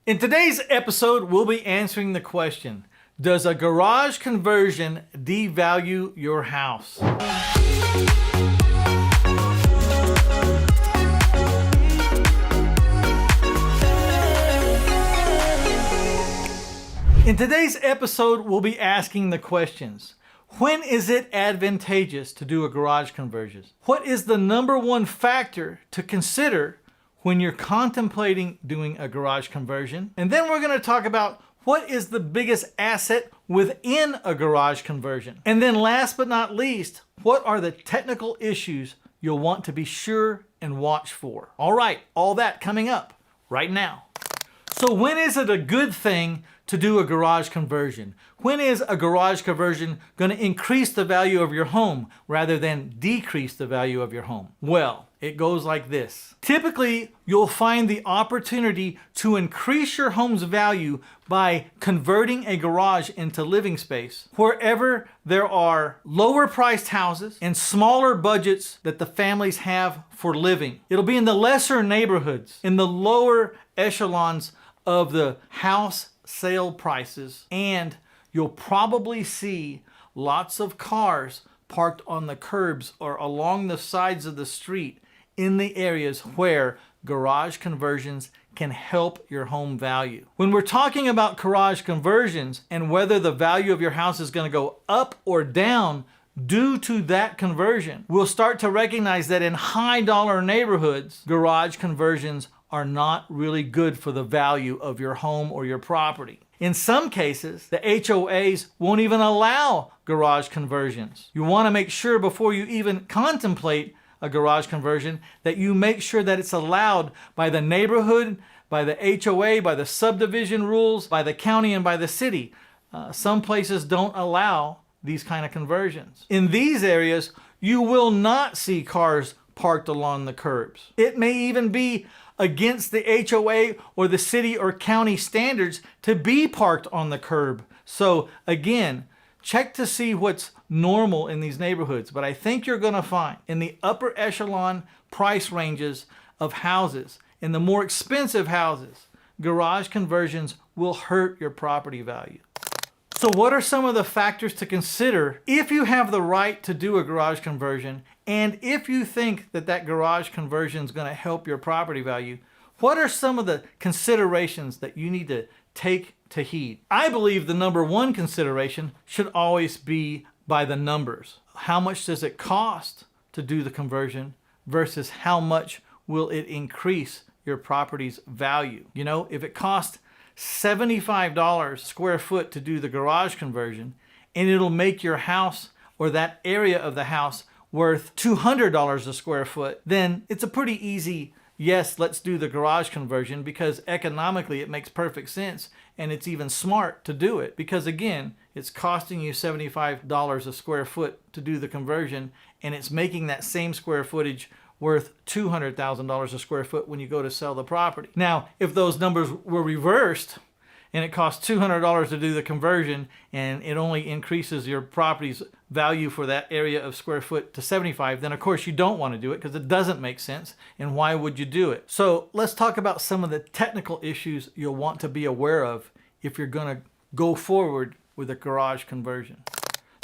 In today's episode, we'll be answering the question, does a garage conversion devalue your house? In today's episode, we'll be asking the questions. When is it advantageous to do a garage conversion? What is the number one factor to consider when you're contemplating doing a garage conversion? And then we're going to talk about what is the biggest asset within a garage conversion. And then last but not least, what are the technical issues you'll want to be sure and watch for? All right, all that coming up right now. So when is it a good thing to do a garage conversion? When is a garage conversion going to increase the value of your home rather than decrease the value of your home? Well, it goes like this. Typically, you'll find the opportunity to increase your home's value by converting a garage into living space wherever there are lower priced houses and smaller budgets that the families have for living. It'll be in the lesser neighborhoods, in the lower echelons of the house sale prices, and you'll probably see lots of cars parked on the curbs or along the sides of the street in the areas where garage conversions can help your home value. When we're talking about garage conversions and whether the value of your house is going to go up or down due to that conversion, we'll start to recognize that in high dollar neighborhoods, garage conversions are not really good for the value of your home or your property. In some cases, the HOAs won't even allow garage conversions. You want to make sure before you even contemplate a garage conversion that you make sure that it's allowed by the neighborhood, by the HOA, by the subdivision rules, by the county, and by the city. Some places don't allow these kind of conversions. In these areas, you will not see cars parked along the curbs. It may even be against the HOA or the city or county standards to be parked on the curb. So again, check to see what's normal in these neighborhoods. But I think you're going to find in the upper echelon price ranges of houses, in the more expensive houses, garage conversions will hurt your property value. So what are some of the factors to consider if you have the right to do a garage conversion, and if you think that that garage conversion is going to help your property value? What are some of the considerations that you need to take to heed? I believe the number one consideration should always be by the numbers. How much does it cost to do the conversion versus how much will it increase your property's value? You know, if it costs $75 square foot to do the garage conversion, and it'll make your house or that area of the house worth $200 a square foot, then it's a pretty easy yes, let's do the garage conversion, because economically it makes perfect sense, and it's even smart to do it because again, it's costing you $75 a square foot to do the conversion, and it's making that same square footage worth $200,000 a square foot when you go to sell the property. Now, if those numbers were reversed and it costs $200 to do the conversion and it only increases your property's value for that area of square foot to 75, then of course you don't want to do it because it doesn't make sense. And why would you do it? So let's talk about some of the technical issues you'll want to be aware of if you're going to go forward with a garage conversion.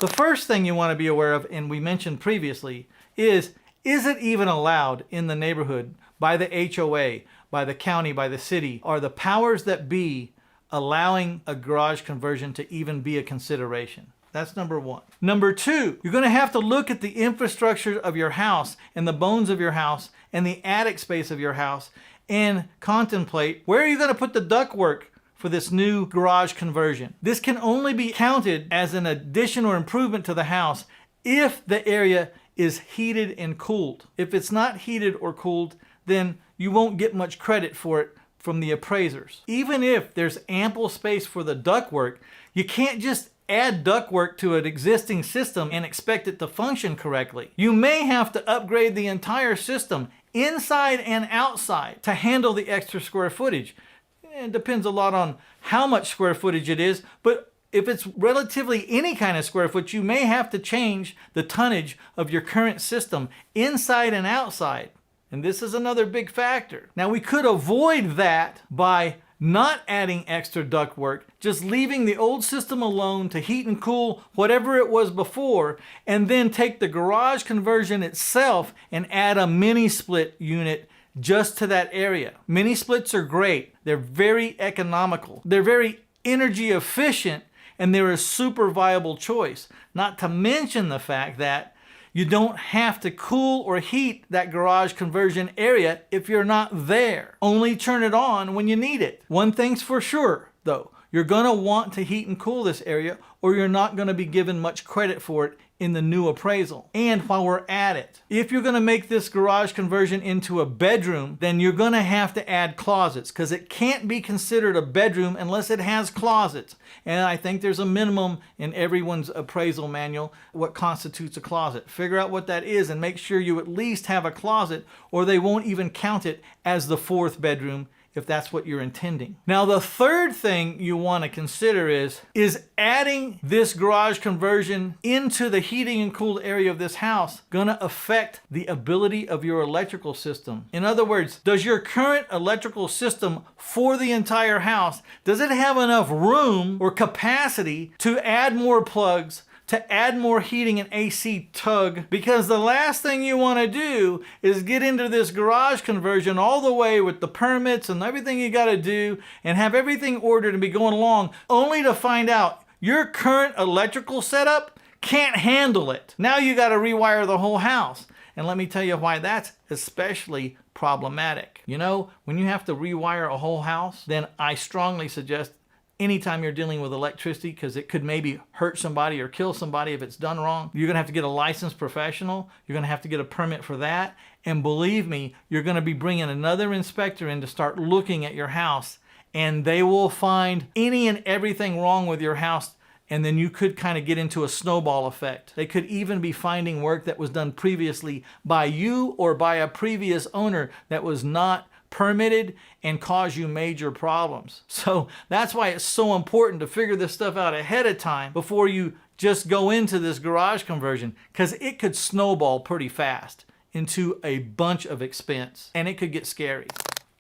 The first thing you want to be aware of, and we mentioned previously, is it even allowed in the neighborhood by the HOA, by the county, by the city? Are the powers that be allowing a garage conversion to even be a consideration? That's number one. Number two, you're going to have to look at the infrastructure of your house and the bones of your house and the attic space of your house and contemplate where are you going to put the ductwork for this new garage conversion. This can only be counted as an addition or improvement to the house if the area is heated and cooled. If it's not heated or cooled, then you won't get much credit for it from the appraisers. Even if there's ample space for the ductwork, you can't just add ductwork to an existing system and expect it to function correctly. You may have to upgrade the entire system, inside and outside, to handle the extra square footage. It depends a lot on how much square footage it is, but if it's relatively any kind of square foot, you may have to change the tonnage of your current system inside and outside. And this is another big factor. Now, we could avoid that by not adding extra ductwork, just leaving the old system alone to heat and cool whatever it was before, and then take the garage conversion itself and add a mini split unit just to that area. Mini splits are great. They're very economical. They're very energy efficient, and they're a super viable choice. Not to mention the fact that you don't have to cool or heat that garage conversion area if you're not there. Only turn it on when you need it. One thing's for sure, though. You're gonna want to heat and cool this area, or you're not gonna be given much credit for it in the new appraisal. And while we're at it, if you're gonna make this garage conversion into a bedroom, then you're gonna have to add closets, because it can't be considered a bedroom unless it has closets. And I think there's a minimum in everyone's appraisal manual what constitutes a closet. Figure out what that is and make sure you at least have a closet, or they won't even count it as the fourth bedroom if that's what you're intending. Now, the third thing you want to consider is adding this garage conversion into the heating and cooled area of this house going to affect the ability of your electrical system? In other words, does your current electrical system for the entire house, does it have enough room or capacity to add more plugs, to add more heating and AC tug? Because the last thing you want to do is get into this garage conversion all the way with the permits and everything you got to do and have everything ordered and be going along, only to find out your current electrical setup can't handle it. Now you got to rewire the whole house. And let me tell you why that's especially problematic. You know, when you have to rewire a whole house, then I strongly suggest anytime you're dealing with electricity, because it could maybe hurt somebody or kill somebody if it's done wrong, you're going to have to get a licensed professional. You're going to have to get a permit for that. And believe me, you're going to be bringing another inspector in to start looking at your house, and they will find any and everything wrong with your house. And then you could kind of get into a snowball effect. They could even be finding work that was done previously by you or by a previous owner that was not permitted and cause you major problems. So that's why it's so important to figure this stuff out ahead of time before you just go into this garage conversion, because it could snowball pretty fast into a bunch of expense and it could get scary.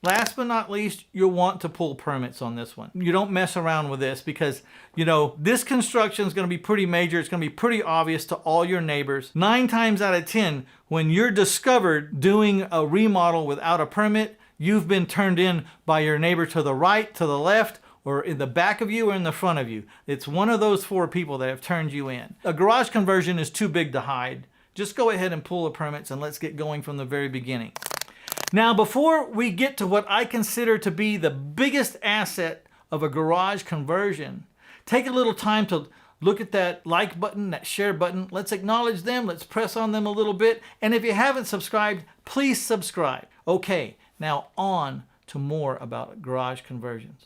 Last but not least, you'll want to pull permits on this one. You don't mess around with this, because, you know, this construction is going to be pretty major. It's going to be pretty obvious to all your neighbors. 9 times out of 10, when you're discovered doing a remodel without a permit, you've been turned in by your neighbor to the right, to the left, or in the back of you or in the front of you. It's one of those 4 people that have turned you in. A garage conversion is too big to hide. Just go ahead and pull the permits and let's get going from the very beginning. Now, before we get to what I consider to be the biggest asset of a garage conversion, take a little time to look at that like button, that share button. Let's acknowledge them. Let's press on them a little bit. And if you haven't subscribed, please subscribe. Okay, now on to more about garage conversions.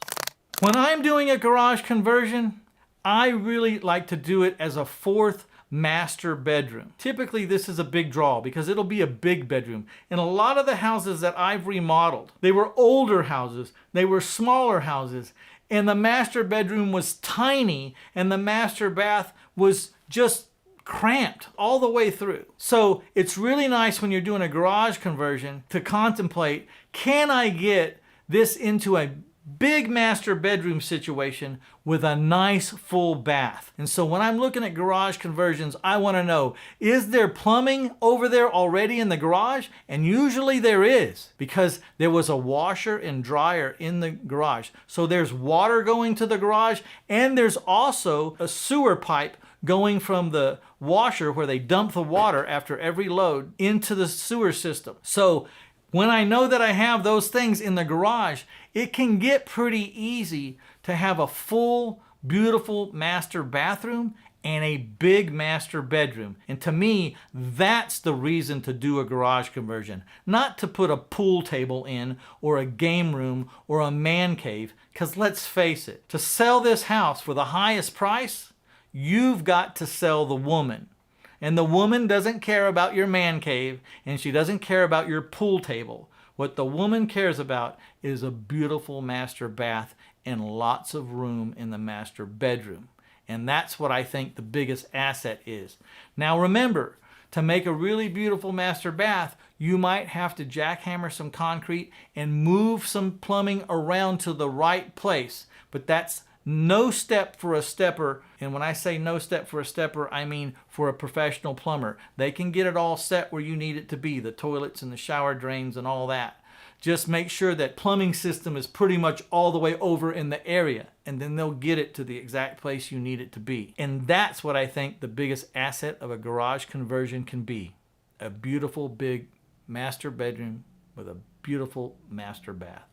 When I'm doing a garage conversion, I really like to do it as a 4th master bedroom. Typically, this is a big draw because it'll be a big bedroom. In a lot of the houses that I've remodeled, they were older houses, they were smaller houses, and the master bedroom was tiny and the master bath was just cramped all the way through. So it's really nice when you're doing a garage conversion to contemplate, can I get this into a big master bedroom situation with a nice full bath? And so when I'm looking at garage conversions, I want to know, is there plumbing over there already in the garage? And usually there is, because there was a washer and dryer in the garage. So there's water going to the garage, and there's also a sewer pipe going from the washer where they dump the water after every load into the sewer system. So when I know that I have those things in the garage, it can get pretty easy to have a full, beautiful master bathroom and a big master bedroom. And to me, that's the reason to do a garage conversion. Not to put a pool table in, or a game room, or a man cave. Because let's face it, to sell this house for the highest price, you've got to sell the woman. And the woman doesn't care about your man cave, and she doesn't care about your pool table. What the woman cares about is a beautiful master bath and lots of room in the master bedroom. And that's what I think the biggest asset is. Now remember, To make a really beautiful master bath, you might have to jackhammer some concrete and move some plumbing around to the right place. But that's no step for a stepper. And when I say no step for a stepper, I mean for a professional plumber. They can get it all set where you need it to be, the toilets and the shower drains and all that. Just make sure that plumbing system is pretty much all the way over in the area, and then they'll get it to the exact place you need it to be. And that's what I think the biggest asset of a garage conversion can be. A beautiful big master bedroom with a beautiful master bath.